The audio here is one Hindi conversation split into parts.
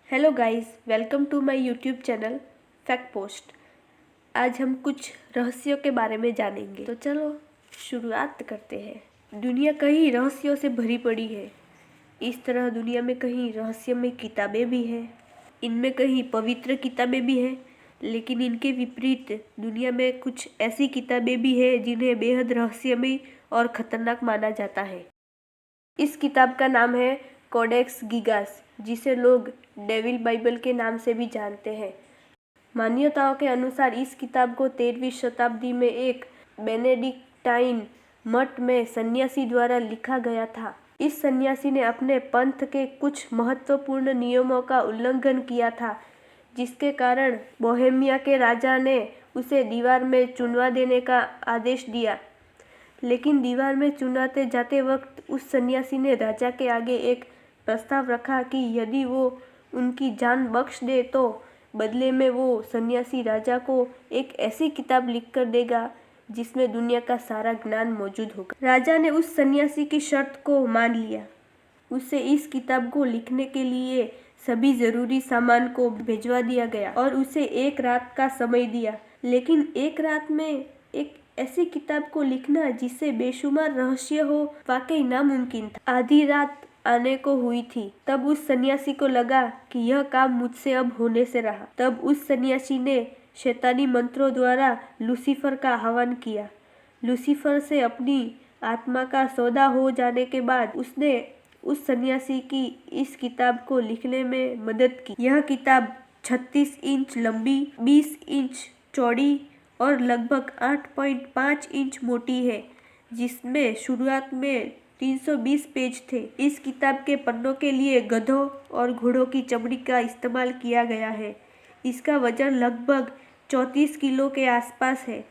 Hello guys, welcome to my YouTube channel fact post. आज हम कुछ रहस्यों के बारे में जानेंगे, तो चलो शुरुआत करते हैं। दुनिया कई रहस्यों से भरी पड़ी है। इस तरह दुनिया में कहीं रहस्यमय किताबें भी हैं, इनमें कहीं पवित्र किताबें भी हैं, लेकिन इनके विपरीत दुनिया में कुछ ऐसी किताबें भी हैं जिन्हें बेहद रहस्यमय और खतरनाक माना जाता है। इस किताब का नाम है कोडेक्स गिगास, जिसे लोग डेविल बाइबल के नाम से भी जानते हैं। मान्यताओं के अनुसार इस किताब को 13वीं शताब्दी में एक बेनेडिक्टाइन मठ में सन्यासी द्वारा लिखा गया था। इस सन्यासी ने अपने पंथ के कुछ महत्वपूर्ण नियमों का उल्लंघन किया था, जिसके कारण बोहेमिया के राजा ने उसे दीवार में चुनवा देने का आदेश दिया। लेकिन दीवार में चुनाते जाते वक्त उस सन्यासी ने राजा के आगे एक प्रस्ताव रखा कि यदि वो उनकी जान बख्श दे तो बदले में वो सन्यासी राजा को एक ऐसी किताब लिखकर देगा जिसमें दुनिया का सारा ज्ञान मौजूद होगा। राजा ने उस सन्यासी की शर्त को मान लिया। उसे इस किताब को लिखने के लिए सभी जरूरी सामान को भिजवा दिया गया और उसे एक रात का समय दिया। लेकिन एक रात में एक ऐसी किताब को लिखना जिससे बेशुमार रहस्य हो वाकई नामुमकिन था। आधी रात आने को हुई थी। तब उस सन्यासी को लगा कि यह काम मुझसे अब होने से रहा। तब उस सन्यासी ने शैतानी मंत्रों द्वारा लूसीफर का आह्वान किया। लूसीफर से अपनी आत्मा का सौदा हो जाने के बाद उसने उस सन्यासी की इस किताब को लिखने में मदद की। यह किताब 36 इंच लंबी, 20 इंच चौड़ी और लगभग 8.5 इंच मोटी है, जिसमें शुरुआत में 320 पेज थे। इस किताब के पन्नों के लिए गधों और घोड़ों की चमड़ी का इस्तेमाल किया गया है। इसका वजन लगभग 34 किलो के आसपास है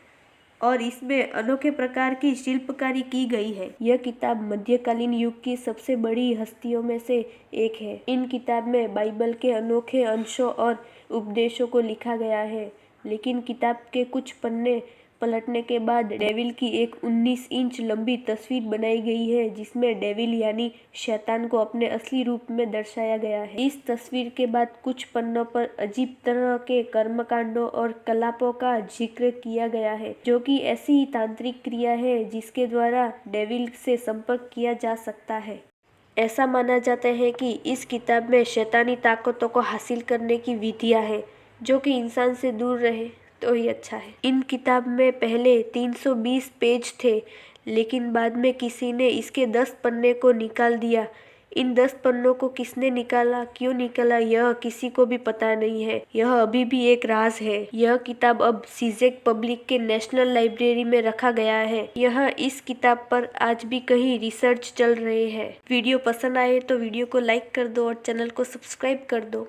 और इसमें अनोखे प्रकार की शिल्पकारी की गई है। यह किताब मध्यकालीन युग की सबसे बड़ी हस्तियों में से एक है। इन किताब में बाइबल के अनोखे अंशों और उपदेशों को लिखा गया है, लेकिन किताब के कुछ पन्ने पलटने के बाद डेविल की एक 19 इंच लंबी तस्वीर बनाई गई है, जिसमें डेविल यानी शैतान को अपने असली रूप में दर्शाया गया है। इस तस्वीर के बाद कुछ पन्नों पर अजीब तरह के कर्मकांडों और कलापों का जिक्र किया गया है, जो कि ऐसी तांत्रिक क्रिया है जिसके द्वारा डेविल से संपर्क किया जा सकता है। ऐसा माना जाता है कि इस किताब में शैतानी ताकतों को हासिल करने की विधियां हैं, जो कि इंसान से दूर रहे तो ही अच्छा है। इन किताब में पहले 320 पेज थे, लेकिन बाद में किसी ने इसके 10 पन्ने को निकाल दिया। इन 10 पन्नों को किसने निकाला, क्यों निकाला, यह किसी को भी पता नहीं है। यह अभी भी एक राज है। यह किताब अब सीजेक पब्लिक के नेशनल लाइब्रेरी में रखा गया है। इस किताब पर आज भी कहीं रिसर्च चल रहे हैं। वीडियो पसंद आए तो वीडियो को लाइक कर दो और चैनल को सब्सक्राइब कर दो।